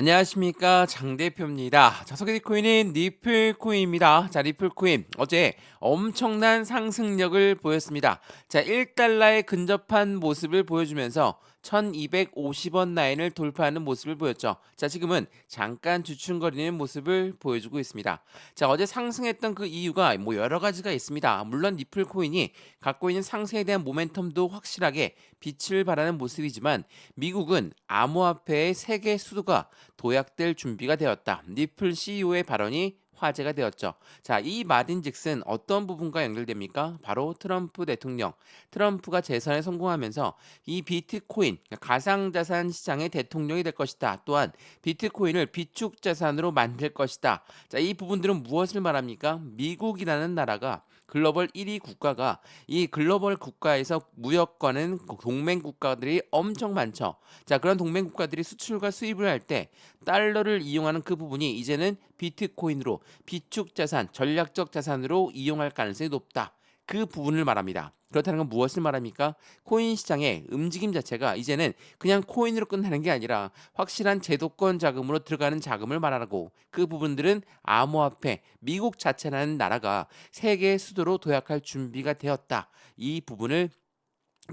안녕하십니까, 장 대표입니다. 자, 소개팅 코인은 리플코인입니다. 자, 리플코인 어제 엄청난 상승력을 보였습니다. 자, 1달러에 근접한 모습을 보여주면서 1250원 라인을 돌파하는 모습을 보였죠. 자, 지금은 잠깐 주춤거리는 모습을 보여주고 있습니다. 자, 어제 상승했던 그 이유가 뭐 여러 가지가 있습니다. 물론 리플코인이 갖고 있는 상승에 대한 모멘텀도 확실하게 빛을 발하는 모습이지만 미국은 암호화폐의 세계 수도가 도약될 준비가 되었다. 리플 CEO의 발언이 화제가 되었죠. 자, 이 말인즉슨 어떤 부분과 연결됩니까? 바로 트럼프 대통령. 트럼프가 재선에 성공하면서 이 비트코인, 가상자산 시장의 대통령이 될 것이다. 또한 비트코인을 비축 자산으로 만들 것이다. 자, 이 부분들은 무엇을 말합니까? 미국이라는 나라가 글로벌 1위 국가가 이 글로벌 국가에서 무역과는 동맹 국가들이 엄청 많죠. 자, 그런 동맹 국가들이 수출과 수입을 할 때 달러를 이용하는 그 부분이 이제는 비트코인으로 비축 자산, 전략적 자산으로 이용할 가능성이 높다. 그 부분을 말합니다. 그렇다는 건 무엇을 말합니까? 코인 시장의 움직임 자체가 이제는 그냥 코인으로 끝나는 게 아니라 확실한 제도권 자금으로 들어가는 자금을 말하고 그 부분들은 암호화폐, 미국 자체라는 나라가 세계 수도로 도약할 준비가 되었다. 이 부분을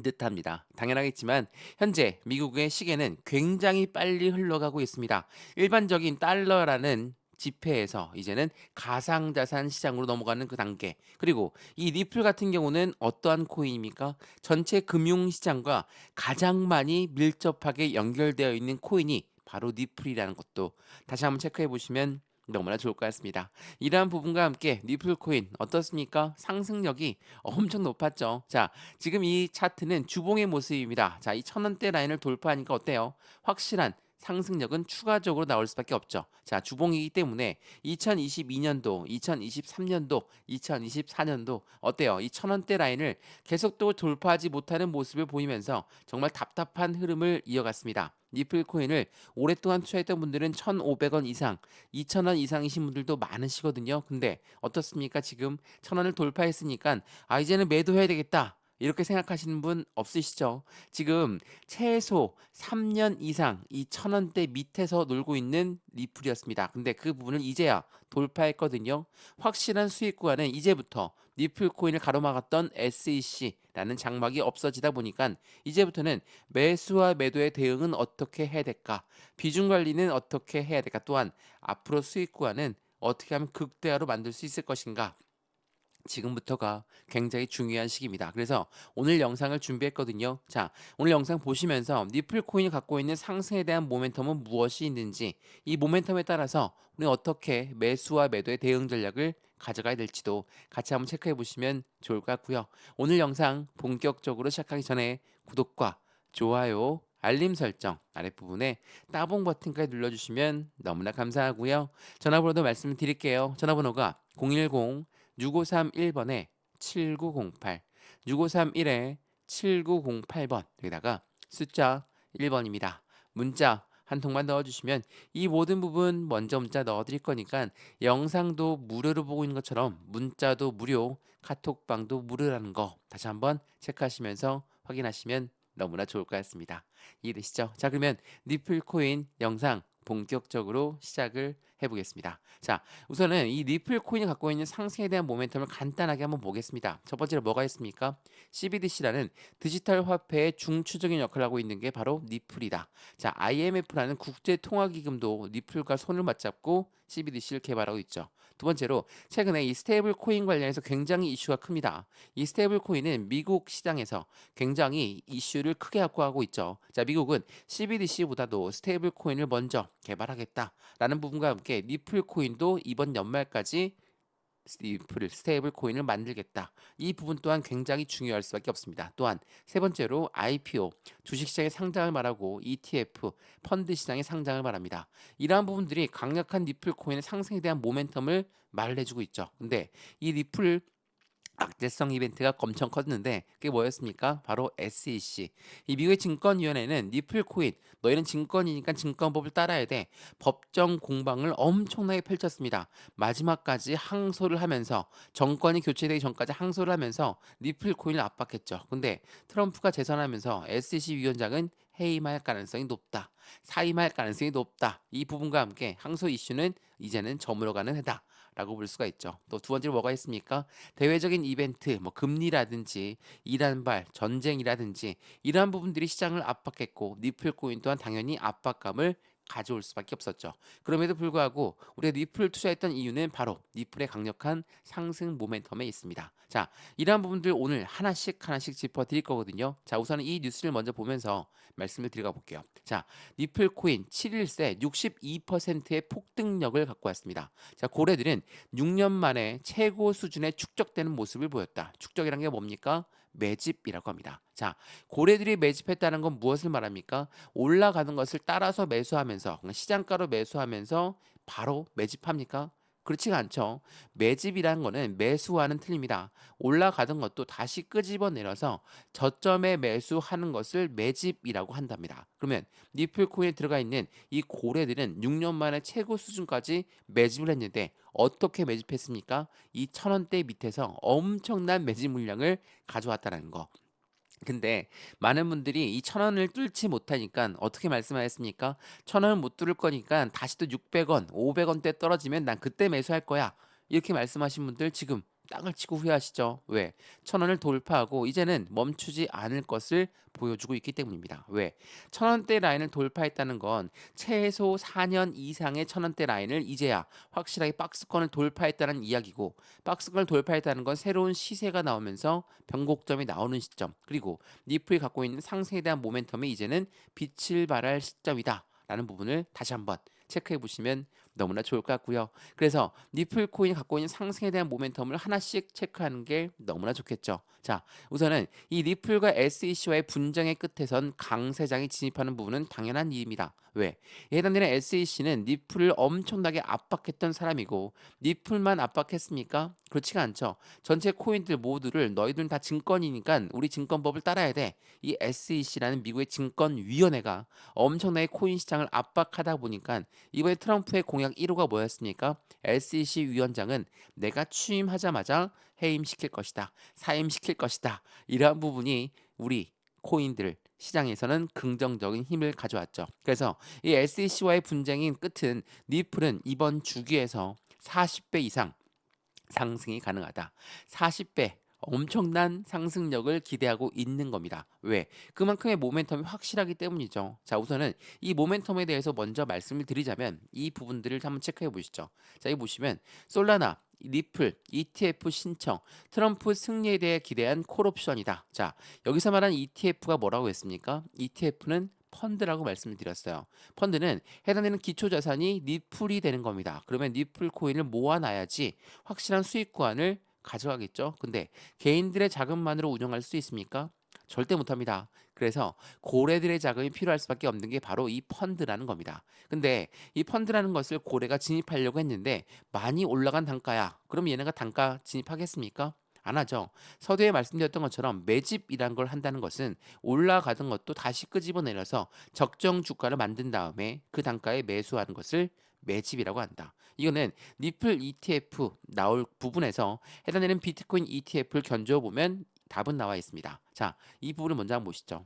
듯합니다. 당연하겠지만 현재 미국의 시계는 굉장히 빨리 흘러가고 있습니다. 일반적인 달러라는 지폐에서 이제는 가상자산 시장으로 넘어가는 그 단계. 그리고 이 리플 같은 경우는 어떠한 코인입니까? 전체 금융시장과 가장 많이 밀접하게 연결되어 있는 코인이 바로 리플이라는 것도 다시 한번 체크해 보시면 너무나 좋을 것 같습니다. 이러한 부분과 함께 리플 코인 어떻습니까? 상승력이 엄청 높았죠. 자, 지금 이 차트는 주봉의 모습입니다. 자, 이 1000원대 라인을 돌파하니까 어때요? 확실한 상승력은 추가적으로 나올 수밖에 없죠. 자, 주봉이기 때문에 2022년도, 2023년도, 2024년도 어때요? 이 1000원대 라인을 계속 또 돌파하지 못하는 모습을 보이면서 정말 답답한 흐름을 이어갔습니다. 리플 코인을 오랫동안 투자했던 분들은 1,500원 이상, 2,000원 이상이신 분들도 많으시거든요. 근데 어떻습니까? 지금 1,000원을 돌파했으니까 이제는 매도해야 되겠다. 이렇게 생각하시는 분 없으시죠? 지금 최소 3년 이상 이 1,000원대 밑에서 놀고 있는 리플이었습니다. 근데 그 부분을 이제야 돌파했거든요. 확실한 수익 구간은 이제부터 리플 코인을 가로막았던 SEC라는 장막이 없어지다 보니까 이제부터는 매수와 매도의 대응은 어떻게 해야 될까? 비중 관리는 어떻게 해야 될까? 또한 앞으로 수익 구간은 어떻게 하면 극대화로 만들 수 있을 것인가? 지금부터가 굉장히 중요한 시기입니다. 그래서 오늘 영상을 준비했거든요. 자, 오늘 영상 보시면서 리플 코인이 갖고 있는 상승에 대한 모멘텀은 무엇이 있는지, 이 모멘텀에 따라서 우리 어떻게 매수와 매도의 대응 전략을 가져가야 될지도 같이 한번 체크해 보시면 좋을 것 같고요. 오늘 영상 본격적으로 시작하기 전에 구독과 좋아요, 알림 설정 아랫부분에 따봉 버튼까지 눌러주시면 너무나 감사하고요. 전화번호도 말씀드릴게요. 전화번호가 010 6531번에 7908, 6531에 7908번, 여기다가 숫자 1번입니다. 문자 한 통만 넣어주시면 이 모든 부분 먼저 문자 넣어드릴 거니까 영상도 무료로 보고 있는 것처럼 문자도 무료, 카톡방도 무료라는 거 다시 한번 체크하시면서 확인하시면 너무나 좋을 것 같습니다. 이해되시죠? 자, 그러면 리플코인 영상 본격적으로 시작을 해보겠습니다. 자, 우선은 이 리플 코인이 갖고 있는 상승에 대한 모멘텀을 간단하게 한번 보겠습니다. 첫 번째로 뭐가 있습니까? CBDC라는 디지털 화폐의 중추적인 역할을 하고 있는 게 바로 리플이다. 자, IMF라는 국제통화기금도 리플과 손을 맞잡고 CBDC를 개발하고 있죠. 두 번째로 최근에 이 스테이블 코인 관련해서 굉장히 이슈가 큽니다. 이 스테이블 코인은 미국 시장에서 굉장히 이슈를 크게 갖고 하고 있죠. 자, 미국은 CBDC보다도 스테이블 코인을 먼저 개발하겠다라는 부분과 함께 리플 코인도 이번 연말까지 리플 스테이블 코인을 만들겠다. 이 부분 또한 굉장히 중요할 수밖에 없습니다. 또한 세 번째로 IPO 주식시장의 상장을 말하고 ETF 펀드 시장의 상장을 말합니다. 이러한 부분들이 강력한 리플 코인의 상승에 대한 모멘텀을 말을 해주고 있죠. 근데 이 리플 악재성 이벤트가 엄청 컸는데 그게 뭐였습니까? 바로 SEC. 이 미국의 증권위원회는 리플 코인, 너희는 증권이니까 증권법을 따라야 돼. 법정 공방을 엄청나게 펼쳤습니다. 마지막까지 항소를 하면서 정권이 교체되기 전까지 항소를 하면서 리플 코인을 압박했죠. 근데 트럼프가 재선하면서 SEC 위원장은 해임할 가능성이 높다. 사임할 가능성이 높다. 이 부분과 함께 항소 이슈는 이제는 저물어 가는 해다. 라고 볼 수가 있죠. 또 두 번째로 뭐가 있습니까? 대외적인 이벤트, 뭐 금리라든지 이란발, 전쟁이라든지 이러한 부분들이 시장을 압박했고 니플 코인 또한 당연히 압박감을 가져올 수밖에 없었죠. 그럼에도 불구하고 우리가 니플을 투자했던 이유는 바로 니플의 강력한 상승 모멘텀에 있습니다. 자, 이러한 부분들 오늘 하나씩 짚어 드릴 거거든요. 자, 우선 이 뉴스를 먼저 보면서 말씀을 드려가 볼게요. 자, 니플 코인 7일 새 62%의 폭등력을 갖고 왔습니다. 자, 고래들은 6년 만에 최고 수준의 축적되는 모습을 보였다. 축적이란 게 뭡니까? 매집이라고 합니다. 자, 고래들이 매집했다는 건 무엇을 말합니까? 올라가는 것을 따라서 매수하면서 시장가로 매수하면서 바로 매집합니까? 그렇지가 않죠. 매집이라는 거는 매수와는 틀립니다. 올라가던 것도 다시 끄집어내려서 저점에 매수하는 것을 매집이라고 한답니다. 그러면 니플 코인에 들어가 있는 이 고래들은 6년 만에 최고 수준까지 매집을 했는데 어떻게 매집했습니까? 이 1,000원대 밑에서 엄청난 매집 물량을 가져왔다는 거. 근데 많은 분들이 이 1,000원을 뚫지 못하니까 어떻게 말씀하셨습니까? 1,000원을 못 뚫을 거니까 다시 또 600원, 500원대 떨어지면 난 그때 매수할 거야. 이렇게 말씀하신 분들 지금 땅을 치고 후회하시죠. 왜? 1,000원을 돌파하고 이제는 멈추지 않을 것을 보여주고 있기 때문입니다. 왜? 1,000원대 라인을 돌파했다는 건 최소 4년 이상의 1,000원대 라인을 이제야 확실하게 박스권을 돌파했다는 이야기고, 박스권을 돌파했다는 건 새로운 시세가 나오면서 변곡점이 나오는 시점, 그리고 니플이 갖고 있는 상승에 대한 모멘텀이 이제는 빛을 발할 시점이다 라는 부분을 다시 한번 체크해 보시면 너무나 좋을 것 같고요. 그래서 니플 코인이 갖고 있는 상승에 대한 모멘텀을 하나씩 체크하는 게 너무나 좋겠죠. 자, 우선은 이 니플과 SEC와의 분쟁의 끝에선 강세장이 진입하는 부분은 당연한 일입니다. 왜? 해당되는 SEC는 니플을 엄청나게 압박했던 사람이고, 니플만 압박했습니까? 그렇지가 않죠. 전체 코인들 모두를 너희들은 다 증권이니까 우리 증권법을 따라야 돼. 이 SEC라는 미국의 증권위원회가 엄청나게 코인 시장을 압박하다 보니까 이번에 트럼프의 공약 1호가 뭐였습니까? SEC 위원장은 내가 취임하자마자 해임시킬 것이다. 사임시킬 것이다. 이러한 부분이 우리 코인들 시장에서는 긍정적인 힘을 가져왔죠. 그래서 이 SEC와의 분쟁인 끝은 니플은 이번 주기에서 40배 이상 상승이 가능하다. 40배 엄청난 상승력을 기대하고 있는 겁니다. 왜? 그만큼의 모멘텀이 확실하기 때문이죠. 자, 우선은 이 모멘텀에 대해서 먼저 말씀을 드리자면 이 부분들을 한번 체크해 보시죠. 자, 여기 보시면 솔라나, 리플, ETF 신청, 트럼프 승리에 대해 기대한 콜옵션이다. 자, 여기서 말한 ETF가 뭐라고 했습니까? ETF는 펀드라고 말씀을 드렸어요. 펀드는 해당되는 기초자산이 니플이 되는 겁니다. 그러면 니플 코인을 모아놔야지 확실한 수익권을 가져가겠죠. 근데 개인들의 자금만으로 운영할 수 있습니까? 절대 못합니다. 그래서 고래들의 자금이 필요할 수밖에 없는 게 바로 이 펀드라는 겁니다. 근데 이 펀드라는 것을 고래가 진입하려고 했는데 많이 올라간 단가야. 그럼 얘네가 단가 진입하겠습니까? 안 하죠. 서두에 말씀드렸던 것처럼 매집이란 걸 한다는 것은 올라가던 것도 다시 끄집어내려서 적정 주가를 만든 다음에 그 단가에 매수하는 것을 매집이라고 한다. 이거는 니플 ETF 나올 부분에서 해당되는 비트코인 ETF를 견주어 보면 답은 나와 있습니다. 자, 이 부분을 먼저 한번 보시죠.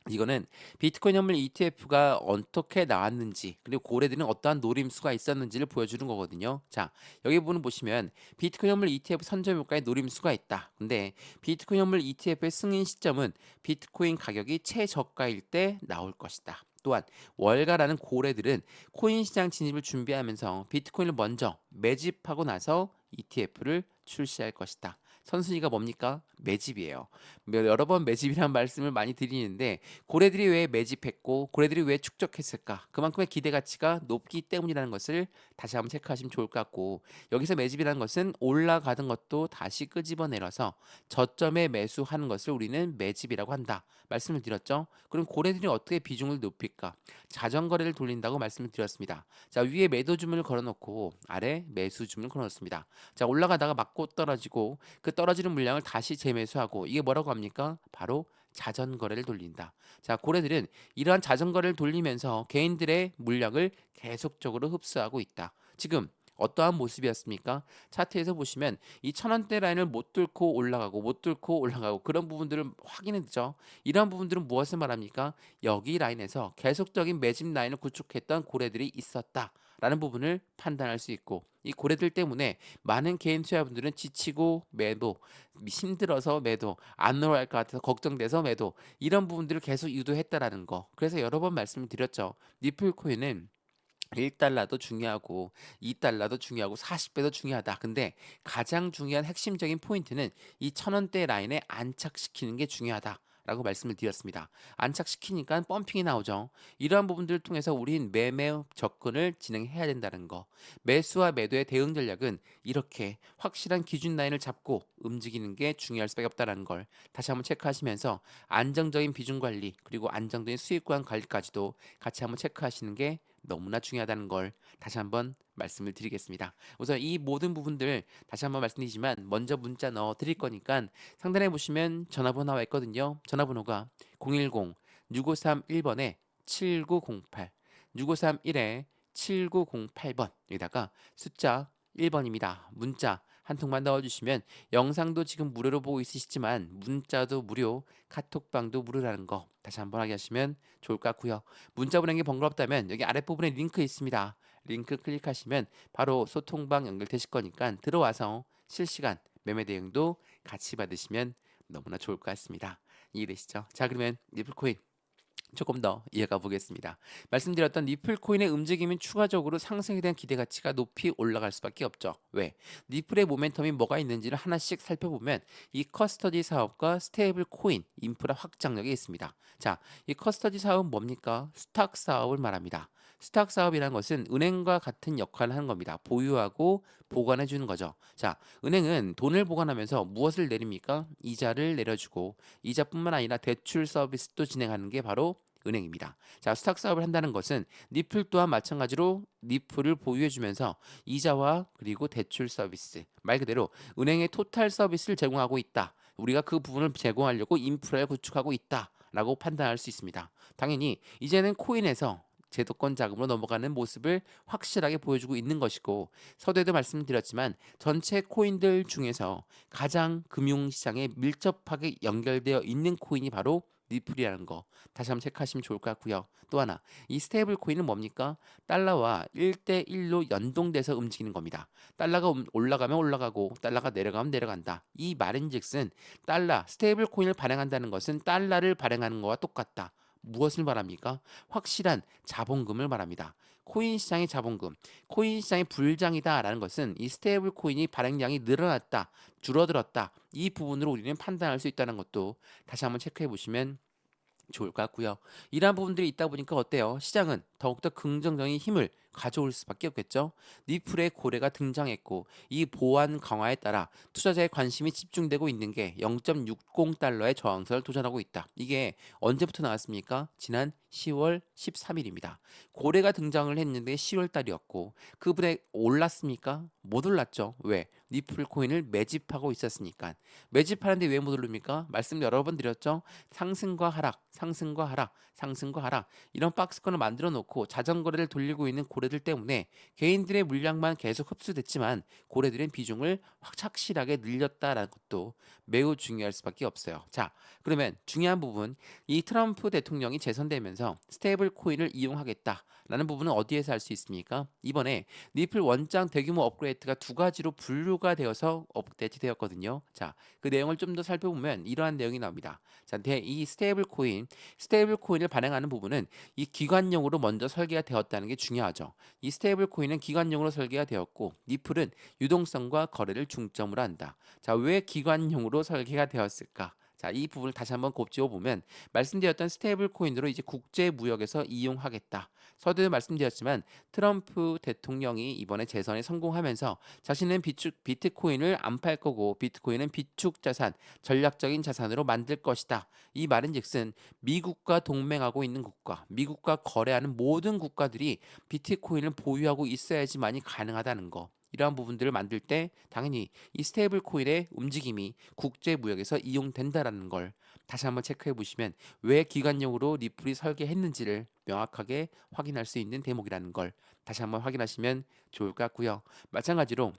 이거는 비트코인 현물 ETF가 어떻게 나왔는지, 그리고 고래들은 어떠한 노림수가 있었는지를 보여주는 거거든요. 자, 여기 부분 보시면 비트코인 현물 ETF 선점효과에 노림수가 있다. 근데 비트코인 현물 ETF의 승인 시점은 비트코인 가격이 최저가일 때 나올 것이다. 또한 월가라는 고래들은 코인 시장 진입을 준비하면서 비트코인을 먼저 매집하고 나서 ETF를 출시할 것이다. 선순위가 뭡니까? 매집이에요. 여러 번 매집이라는 말씀을 많이 드리는데 고래들이 왜 매집했고 고래들이 왜 축적했을까? 그만큼의 기대 가치가 높기 때문이라는 것을 다시 한번 체크하시면 좋을 것 같고, 여기서 매집이라는 것은 올라가던 것도 다시 끄집어내려서 저점에 매수하는 것을 우리는 매집이라고 한다. 말씀을 드렸죠? 그럼 고래들이 어떻게 비중을 높일까? 자전거래를 돌린다고 말씀을 드렸습니다. 자, 위에 매도 주문을 걸어놓고 아래 매수 주문을 걸어놓습니다. 자, 올라가다가 맞고 떨어지고 그 떨어지는 물량을 다시 재매수하고, 이게 뭐라고 합니까? 바로 자전거래를 돌린다. 자, 고래들은 이러한 자전거래를 돌리면서 개인들의 물량을 계속적으로 흡수하고 있다. 지금 어떠한 모습이었습니까? 차트에서 보시면 이 1,000원대 라인을 못 뚫고 올라가고 못 뚫고 올라가고 그런 부분들을 확인해 죠. 이러한 부분들은 무엇을 말합니까? 여기 라인에서 계속적인 매집 라인을 구축했던 고래들이 있었다라는 부분을 판단할 수 있고 이 고래들 때문에 많은 개인 투자분들은 지치고 매도, 힘들어서 매도, 안 올라갈 것 같아서 걱정돼서 매도 이런 부분들을 계속 유도했다라는 거. 그래서 여러 번 말씀을 드렸죠. 니플 코인은 1달러도 중요하고 2달러도 중요하고 40배도 중요하다. 근데 가장 중요한 핵심적인 포인트는 이 1,000원대 라인에 안착시키는 게 중요하다. 라고 말씀을 드렸습니다. 안착시키니까 펌핑이 나오죠. 이러한 부분들을 통해서 우린 매매 접근을 진행해야 된다는 거. 매수와 매도의 대응 전략은 이렇게 확실한 기준 라인을 잡고 움직이는 게 중요할 수밖에 없다는 걸 다시 한번 체크하시면서 안정적인 비중 관리 그리고 안정적인 수익관 관리까지도 같이 한번 체크하시는 게 너무나 중요하다는 걸 다시 한번 말씀을 드리겠습니다. 우선 이 모든 부분들 다시 한번 말씀드리지만 먼저 문자 넣어 드릴 거니까 상단에 보시면 전화번호 나와 있거든요. 전화번호가 010-6531번에 7908 6531에 7908번 여기다가 숫자 1번입니다. 문자 한 통만 넣어주시면 영상도 지금 무료로 보고 있으시지만 문자도 무료, 카톡방도 무료라는 거 다시 한번 확인하시면 좋을 것 같고요. 문자 보내는 게 번거롭다면 여기 아랫부분에 링크 있습니다. 링크 클릭하시면 바로 소통방 연결되실 거니까 들어와서 실시간 매매 대응도 같이 받으시면 너무나 좋을 것 같습니다. 이해되시죠? 자 그러면 리플코인 조금 더 이어가 보겠습니다. 말씀드렸던 니플 코인의 움직임은 추가적으로 상승에 대한 기대 가치가 높이 올라갈 수밖에 없죠. 왜? 니플의 모멘텀이 뭐가 있는지를 하나씩 살펴보면 이 커스터디 사업과 스테이블 코인, 인프라 확장력이 있습니다. 자, 이 커스터디 사업은 뭡니까? 스탁 사업을 말합니다. 스탁 사업이라는 것은 은행과 같은 역할을 하는 겁니다. 보유하고 보관해 주는 거죠. 자, 은행은 돈을 보관하면서 무엇을 내립니까? 이자를 내려주고 이자뿐만 아니라 대출 서비스도 진행하는 게 바로 은행입니다. 자, 스탁 사업을 한다는 것은 니플 또한 마찬가지로 니플을 보유해주면서 이자와 그리고 대출 서비스 말 그대로 은행의 토탈 서비스를 제공하고 있다. 우리가 그 부분을 제공하려고 인프라를 구축하고 있다라고 판단할 수 있습니다. 당연히 이제는 코인에서 제도권 자금으로 넘어가는 모습을 확실하게 보여주고 있는 것이고 서두에도 말씀드렸지만 전체 코인들 중에서 가장 금융시장에 밀접하게 연결되어 있는 코인이 바로 리플이라는 거 다시 한번 체크하시면 좋을 것 같고요. 또 하나 이 스테이블 코인은 뭡니까? 달러와 1대1로 연동돼서 움직이는 겁니다. 달러가 올라가면 올라가고 달러가 내려가면 내려간다. 이 말인즉슨 달러 스테이블 코인을 발행한다는 것은 달러를 발행하는 것과 똑같다. 무엇을 말합니까? 확실한 자본금을 말합니다. 코인 시장의 자본금, 코인 시장의 불장이다라는 것은 이 스테이블 코인이 발행량이 늘어났다, 줄어들었다. 이 부분으로 우리는 판단할 수 있다는 것도 다시 한번 체크해 보시면 좋을 것 같고요. 이러한 부분들이 있다 보니까 어때요? 시장은 더욱더 긍정적인 힘을 가져올 수밖에 없겠죠. 니플의 고래가 등장했고 이 보안 강화에 따라 투자자의 관심이 집중되고 있는 게 0.60달러의 저항선을 도전하고 있다. 이게 언제부터 나왔습니까? 지난 10월 13일입니다. 고래가 등장을 했는데 10월 달이었고 그분에 올랐습니까? 못 올랐죠. 왜? 니플 코인을 매집하고 있었으니까. 매집하는데 왜 못 오릅니까? 말씀 여러 번 드렸죠. 상승과 하락, 상승과 하락, 상승과 하락 이런 박스권을 만들어 놓고 자전거래를 돌리고 있는 고래들 때문에 개인들의 물량만 계속 흡수됐지만 고래들의 비중을 확실하게 늘렸다라는 것도 매우 중요할 수밖에 없어요. 자, 그러면 중요한 부분 이 트럼프 대통령이 재선되면서 스테이블 코인을 이용하겠다라는 부분은 어디에서 알 수 있습니까? 이번에 니플 원장 대규모 업그레이드가 두 가지로 분류가 되어서 업데이트 되었거든요. 자, 그 내용을 좀 더 살펴보면 이러한 내용이 나옵니다. 자, 이 스테이블 코인을 발행하는 부분은 이 기관용으로 먼저 설계가 되었다는 게 중요하죠. 이 스테이블 코인은 기관용으로 설계가 되었고 니플은 유동성과 거래를 중점으로 한다. 자, 왜 기관용으로 설계가 되었을까? 자, 이 부분을 다시 한번 곱지어 보면 말씀드렸던 스테이블 코인으로 이제 국제 무역에서 이용하겠다. 서두에 말씀드렸지만 트럼프 대통령이 이번에 재선에 성공하면서 자신은 비트코인을 안 팔 거고 비트코인은 비축 자산, 전략적인 자산으로 만들 것이다. 이 말인즉슨 미국과 동맹하고 있는 국가, 미국과 거래하는 모든 국가들이 비트코인을 보유하고 있어야지만이 가능하다는 거. 이러한 부분들을 만들 때 당연히 이 스테이블 코인의 움직임이 국제 무역에서 이용된다라는 걸 다시 한번 체크해 보시면 왜 기관용으로 리플이 설계했는지를 명확하게 확인할 수 있는 대목이라는 걸 다시 한번 확인하시면 좋을 것 같고요. 마찬가지로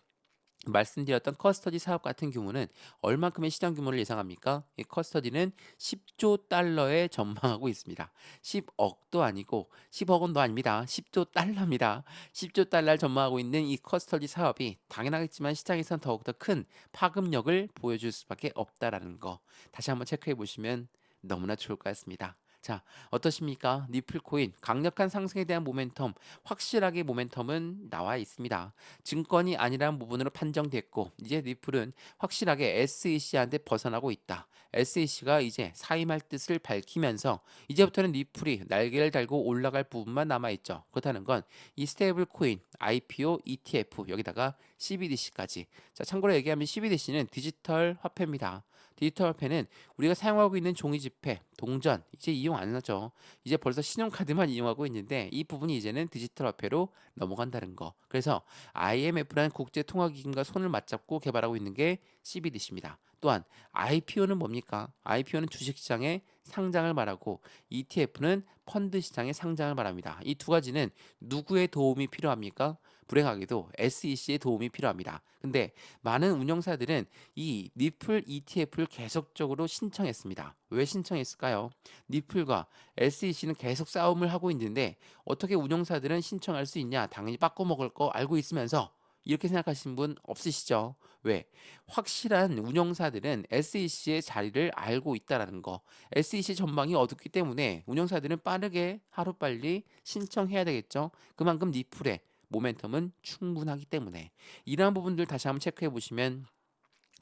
말씀드렸던 커스터디 사업 같은 경우는 얼만큼의 시장 규모를 예상합니까? 이 커스터디는 10조 달러에 전망하고 있습니다. 10억도 아니고 10억 원도 아닙니다. 10조 달러입니다. 10조 달러를 전망하고 있는 이 커스터디 사업이 당연하겠지만 시장에선 더욱더 큰 파급력을 보여줄 수밖에 없다라는 거 다시 한번 체크해 보시면 너무나 좋을 것 같습니다. 자, 어떠십니까? 니플코인 강력한 상승에 대한 모멘텀, 확실하게 모멘텀은 나와 있습니다. 증권이 아니라는 부분으로 판정됐고 이제 니플은 확실하게 SEC한테 벗어나고 있다. SEC가 이제 사임할 뜻을 밝히면서 이제부터는 니플이 날개를 달고 올라갈 부분만 남아있죠. 그렇다는 건 이 스테이블 코인, IPO, ETF 여기다가 CBDC까지. 자, 참고로 얘기하면 CBDC는 디지털 화폐입니다. 디지털 화폐는 우리가 사용하고 있는 종이 지폐, 동전 이제 이용 안 하죠. 이제 벌써 신용카드만 이용하고 있는데 이 부분이 이제는 디지털 화폐로 넘어간다는 거. 그래서 IMF라는 국제통화기금과 손을 맞잡고 개발하고 있는 게 CBDC입니다. 또한 IPO는 뭡니까? IPO는 주식시장의 상장을 말하고 ETF는 펀드 시장의 상장을 말합니다. 이 두 가지는 누구의 도움이 필요합니까? 불행하게도 SEC의 도움이 필요합니다. 근데 많은 운영사들은 이 니플 ETF를 계속적으로 신청했습니다. 왜 신청했을까요? 니플과 SEC는 계속 싸움을 하고 있는데 어떻게 운영사들은 신청할 수 있냐? 당연히 바꿔 먹을 거 알고 있으면서 이렇게 생각하시는 분 없으시죠? 왜? 확실한 운영사들은 SEC의 자리를 알고 있다라는 거. SEC 전망이 어둡기 때문에 운영사들은 빠르게 하루빨리 신청해야 되겠죠? 그만큼 니플의 모멘텀은 충분하기 때문에 이러한 부분들 다시 한번 체크해 보시면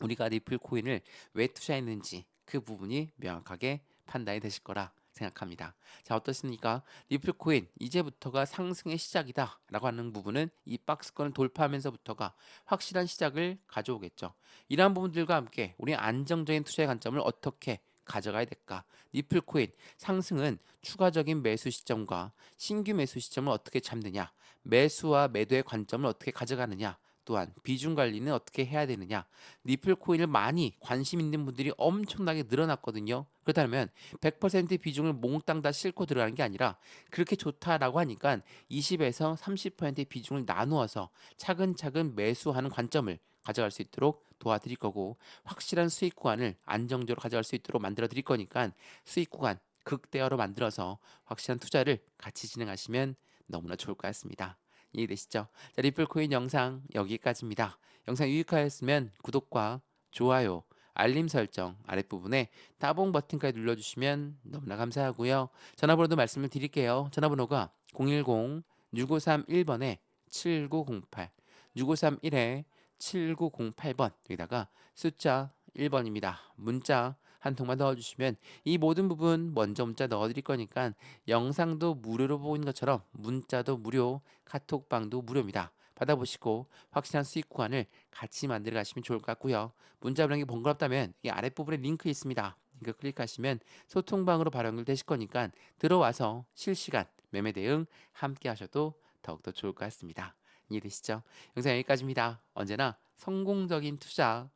우리가 리플 코인을 왜 투자했는지 그 부분이 명확하게 판단이 되실 거라 생각합니다. 자, 어떻습니까? 리플 코인 이제부터가 상승의 시작이다 라고 하는 부분은 이 박스권을 돌파하면서부터가 확실한 시작을 가져오겠죠. 이러한 부분들과 함께 우리 안정적인 투자의 관점을 어떻게 가져가야 될까? 리플 코인 상승은 추가적인 매수 시점과 신규 매수 시점을 어떻게 잡느냐, 매수와 매도의 관점을 어떻게 가져가느냐, 또한 비중 관리는 어떻게 해야 되느냐. 리플 코인을 많이 관심 있는 분들이 엄청나게 늘어났거든요. 그렇다면 100% 비중을 몽땅 다 싣고 들어가는 게 아니라 그렇게 좋다라고 하니까 20에서 30%의 비중을 나누어서 차근차근 매수하는 관점을 가져갈 수 있도록 도와드릴 거고 확실한 수익 구간을 안정적으로 가져갈 수 있도록 만들어 드릴 거니까 수익 구간 극대화로 만들어서 확실한 투자를 같이 진행하시면 너무나 좋을 것 같습니다. 이해되시죠? 자, 리플코인 영상 여기까지입니다. 영상 유익하였으면 구독과 좋아요, 알림 설정 아랫부분에 따봉 버튼까지 눌러주시면 너무나 감사하고요. 전화번호도 말씀을 드릴게요. 전화번호가 010-6531번에 7908, 6531에 7908번 여기다가 숫자 1번입니다. 문자 한 통만 넣어주시면 이 모든 부분 먼저 문자 넣어드릴 거니까 영상도 무료로 보고 있는 것처럼 문자도 무료, 카톡방도 무료입니다. 받아보시고 확실한 수익 구간을 같이 만들어 가시면 좋을 것 같고요. 문자 보내기 번거롭다면 이 아랫부분에 링크 있습니다. 이거 클릭하시면 소통방으로 바로 연결되실 거니까 들어와서 실시간 매매 대응 함께 하셔도 더욱더 좋을 것 같습니다. 이해되시죠? 영상 여기까지입니다. 언제나 성공적인 투자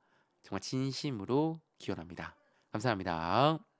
정말 진심으로 기원합니다. 감사합니다.